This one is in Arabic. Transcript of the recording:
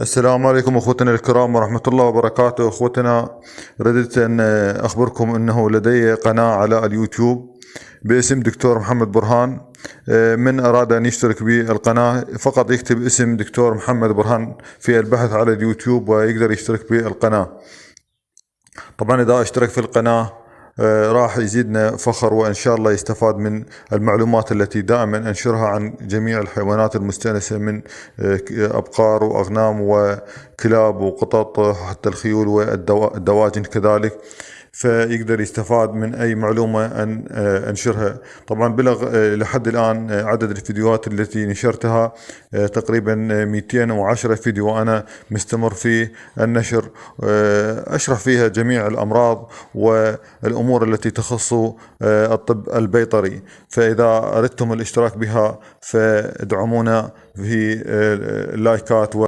السلام عليكم اخوتنا الكرام ورحمة الله وبركاته. اخوتنا، رددت ان اخبركم انه لدي قناة على اليوتيوب باسم دكتور محمد برهان. من اراد ان يشترك بالقناة فقط يكتب اسم دكتور محمد برهان في البحث على اليوتيوب ويقدر يشترك بالقناة. طبعا اذا اشترك في القناة راح يزيدنا فخر، وان شاء الله يستفاد من المعلومات التي دائما انشرها عن جميع الحيوانات المستأنسة من ابقار واغنام وكلاب وقطط حتى الخيول والدواجن كذلك، فيقدر يستفاد من اي معلومة انشرها. طبعا بلغ لحد الان عدد الفيديوهات التي نشرتها تقريبا 210 فيديو، وانا مستمر في النشر اشرح فيها جميع الامراض والامور التي تخص الطب البيطري. فاذا اردتم الاشتراك بها فادعمونا في اللايكات